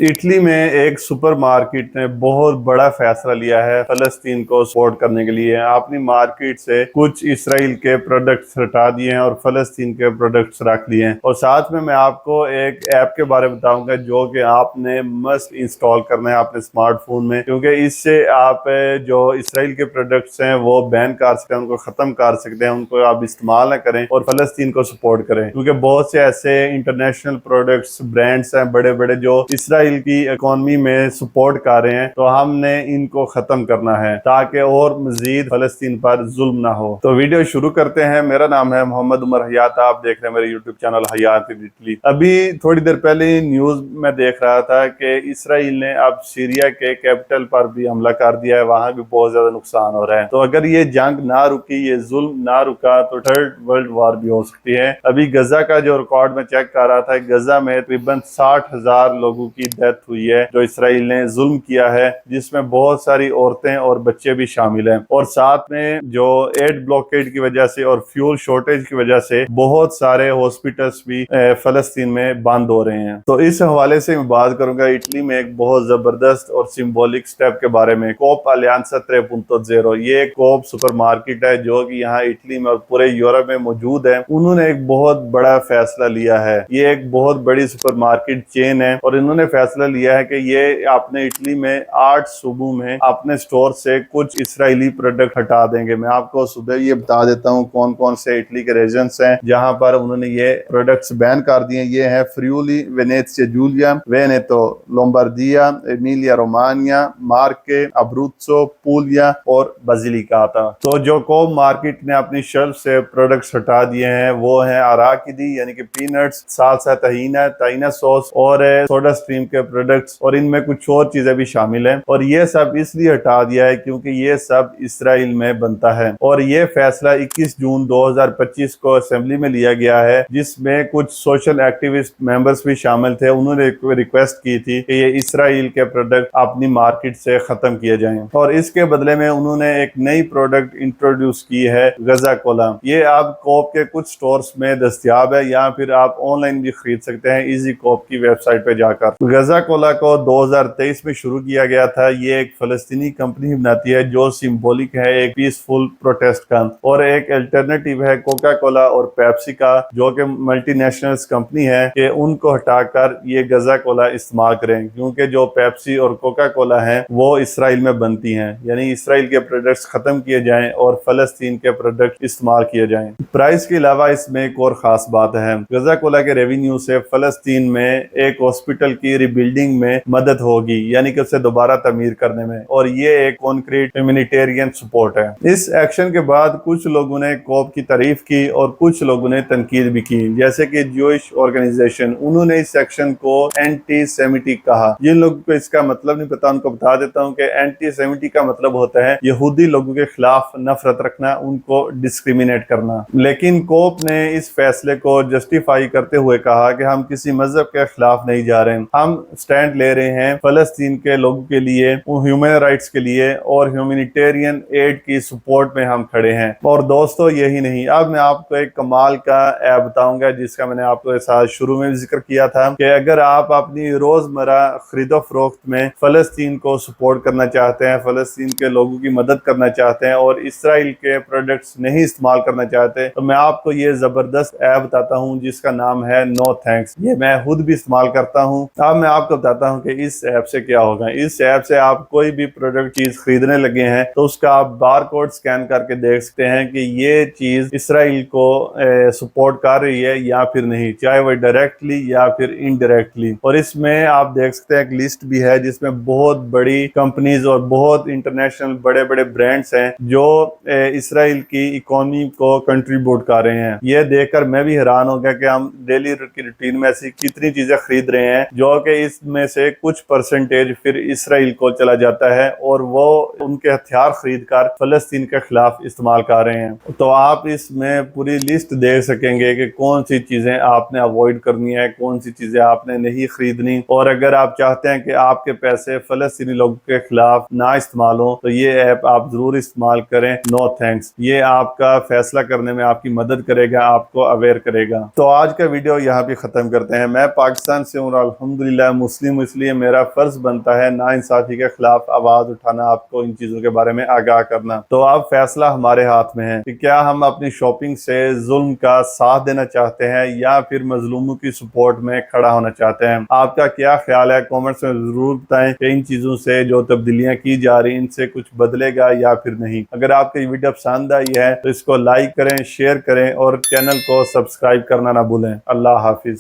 Italy में एक super market ने बहुत बड़ा फैसला लिया है फलस्तीन को सपोर्ट करने के लिए। अपनी मार्केट से कुछ इसराइल के प्रोडक्ट्स हटा दिए हैं और फलस्तीन के प्रोडक्ट्स रख दिए हैं। और साथ में मैं आपको एक ऐप के बारे में बताऊंगा जो कि आपने मस्ट इंस्टॉल करना है अपने स्मार्टफोन में, क्योंकि इससे आप जो इसराइल के प्रोडक्ट्स हैं वो बैन कर सकते हैं, उनको खत्म कर सकते हैं, उनको आप इस्तेमाल ना करें और फलस्तीन को सपोर्ट करें। क्योंकि बहुत से ऐसे इंटरनेशनल प्रोडक्ट्स ब्रांड्स हैं बड़े बड़े जो इसराइल की इकोनॉमी में सपोर्ट कर रहे हैं, तो हमने इनको खत्म करना है ताकि और मजीद फलस्तीन पर जुल्म ना हो। तो वीडियो शुरू करते हैं। मेरा नाम है मोहम्मद उमर हयात, आप देख रहे हैं मेरे YouTube channel Hayat in Italy. अभी थोड़ी देर पहले न्यूज में देख रहा था कि इसराइल ने अब सीरिया के कैपिटल पर भी हमला कर दिया है, वहां भी बहुत ज्यादा नुकसान हो रहा है। तो अगर ये जंग ना रुकी, ये जुल्म ना रुका, तो थर्ड वर्ल्ड वॉर भी हो सकती है। अभी गजा का जो रिकॉर्ड में चेक कर रहा था, गजा में तकरीबन 60,000 लोगों की डेथ हुई है जो इसराइल ने जुल्म किया है, जिसमें बहुत सारी औरतें और बच्चे भी शामिल हैं। और साथ में जो एड ब्लॉकेड की वजह से और फ्यूल शॉर्टेज की वजह से बहुत सारे हॉस्पिटल्स भी फलस्तीन में बंद हो रहे हैं। तो इस हवाले से मैं बात करूंगा इटली में एक बहुत जबरदस्त और सिंबॉलिक स्टेप के बारे में। कोप अलियांजा 3.0 ये कोप सुपर मार्केट है जो कि यहाँ इटली में और पूरे यूरोप में मौजूद है। उन्होंने एक बहुत बड़ा फैसला लिया है। ये एक बहुत बड़ी सुपर मार्केट चेन है और इन्होंने फैसला लिया है कि ये अपने इटली में 8 सूबों में अपने स्टोर से कुछ इसराइली प्रोडक्ट हटा देंगे। मैं आपको सुबह ये बता देता हूँ कौन कौन से इटली के रीजन्स हैं जहां पर उन्होंने ये प्रोडक्ट्स बैन कर दिए। ये है Friuli, Venezia Giulia, Veneto, Lombardia, Emilia Romagna, Marche, Abruzzo, पूलिया और बसिलिकाता। तो जो कोप मार्केट ने अपनी शेल्फ से प्रोडक्ट्स हटा दिए हैं वो है अराकिडी यानी कि पीनट्स, साल्सा तहीना, ताइना सॉस और सोडा स्ट्रीम के प्रोडक्ट्स, और इनमें कुछ और चीजें भी शामिल हैं। और ये सब इसलिए हटा दिया है क्योंकि ये सब इसराइल में बनता है। और ये फैसला 21 जून 2025 को असेंबली में लिया गया है, जिसमें कुछ सोशल एक्टिविस्ट मेंबर्स भी शामिल थे। उन्होंने रिक्वेस्ट की थी कि ये इसराइल के प्रोडक्ट अपनी मार्केट से खत्म किए जाएं और इसके बदले में उन्होंने एक नई प्रोडक्ट इंट्रोड्यूस की है, गजा कोला। ये अब कोप के कुछ स्टोर्स में दस्तयाब है या फिर आप ऑनलाइन भी खरीद सकते हैं इजी कोप की वेबसाइट पे जाकर। गजा कोला को 2023 में शुरू किया गया था। ये एक फलस्तीनी कंपनी बनाती है जो सिंबॉलिक है एक पीसफुल प्रोटेस्ट का, और एक अल्टरनेटिव है कोका कोला और पेप्सी का जो कि मल्टीनेशनल्स कंपनी है, कि उनको हटाकर ये गजा कोला इस्तेमाल करें, क्योंकि जो पेप्सी और कोका कोला है वो इसराइल में बनती हैं। यानी इसराइल के प्रोडक्ट्स खत्म किए जाएं और फलस्तीन के प्रोडक्ट इस्तेमाल किए जाएं। प्राइस के अलावा इसमें एक और खास बात है, गजा कोला के रेवेन्यू से फलस्तीन में एक हॉस्पिटल की रिबिल्डिंग में मदद होगी, यानी कि उसे दोबारा तमीर करने में, और ये एक कॉन्क्रीट ह्यूमैनिटेरियन सपोर्ट है। इस एक्शन के बाद कुछ लोगों ने कोप की तारीफ की और कुछ लोगों ने तनकीद भी की, जैसे कि जूइश ऑर्गेनाइजेशन, उन्होंने इस एक्शन को एंटी सेमिटिक कहा। जिन लोगों को इसका मतलब नहीं पता उनको बता देता हूँ कि एंटी सेमिटिक का मतलब होता है यहूदी लोगों के खिलाफ नफरत रखना, उनको डिस्क्रिमिनेट करना। लेकिन कोप ने इस फैसले को जस्टिफाई करते हुए कहा कि हम किसी मजहब के खिलाफ नहीं जा रहे हैं, हम स्टैंड ले रहे हैं फलस्तीन के लोगों के लिए, ह्यूमन राइट्स के लिए और ह्यूमैनिटेरियन एड की सपोर्ट में हम खड़े हैं। और दोस्तों यही नहीं, अब मैं आपको एक कमाल का ऐप बताऊंगा जिसका मैंने आपको साथ शुरू में भी जिक्र किया था कि अगर आप अपनी रोजमर्रा खरीदो फरोख्त में फलस्तीन को सपोर्ट करना चाहते हैं, फलस्तीन के लोगों की मदद करना चाहते हैं और इसराइल के प्रोडक्ट्स नहीं इस्तेमाल करना चाहते, तो मैं आपको ये जबरदस्त ऐप बताता हूँ जिसका नाम है नो थैंक्स। ये मैं खुद भी इस्तेमाल करता हूँ। अब मैं आपको बताता हूँ कि इस ऐप से क्या होगा। इस ऐप से आप कोई भी प्रोडक्ट चीज खरीदने लगे हैं तो उसका आप बार कोड स्कैन करके देख सकते हैं कि ये चीज इसराइल को सपोर्ट कर रही है या फिर नहीं, चाहे वो डायरेक्टली या फिर इनडायरेक्टली। और इसमें आप देख सकते हैं एक लिस्ट भी है जिसमें बहुत बड़ी कंपनीज और बहुत इंटरनेशनल बड़े बड़े ब्रांड्स हैं जो इसराइल की इकोनॉमी को कंट्रीब्यूट कर रहे हैं। ये देखकर मैं भी हैरान हो गया कि हम डेली की रूटीन में ऐसी कितनी चीजें खरीद रहे हैं जो कि इसमें से कुछ परसेंटेज फिर इसराइल को चला जाता है और वो उनके हथियार खरीद कर फलस्तीन के खिलाफ इस्तेमाल कर रहे हैं। तो आप इसमें पूरी लिस्ट देख सकेंगे कि कौन सी चीजें आपने अवॉइड करनी है, कौन सी चीजें आपने नहीं खरीदनी। और अगर आप चाहते हैं कि आपके पैसे फलस्तीनी लोगों के खिलाफ ना इस्तेमाल हो तो ये ऐप आप जरूर इस्तेमाल करें, नो थैंक्स। ये आपका फैसला करने में आपकी मदद करेगा, आपको अवेयर करेगा। तो आज का वीडियो यहाँ पे खत्म करते हैं। मैं पाकिस्तान से हूँ, अल्हम्दुलिल्लाह ہے مسلم، اس لیے میرا فرض بنتا ہے ناانصافی کے خلاف آواز اٹھانا، آپ کو ان چیزوں کے بارے میں آگاہ کرنا۔ تو اب فیصلہ ہمارے ہاتھ میں ہے کہ کیا ہم اپنی شاپنگ سے ظلم کا ساتھ دینا چاہتے ہیں یا پھر مظلوموں کی سپورٹ میں کھڑا ہونا چاہتے ہیں۔ آپ کا کیا خیال ہے؟ کامنٹس میں ضرور بتائیں کہ ان چیزوں سے جو تبدیلیاں کی جا رہی ہیں ان سے کچھ بدلے گا یا پھر نہیں۔ اگر آپ کو یہ ویڈیو پسند آئی ہے تو اس کو لائک کریں، شیئر کریں اور چینل کو سبسکرائب کرنا نہ بھولیں۔ اللہ حافظ۔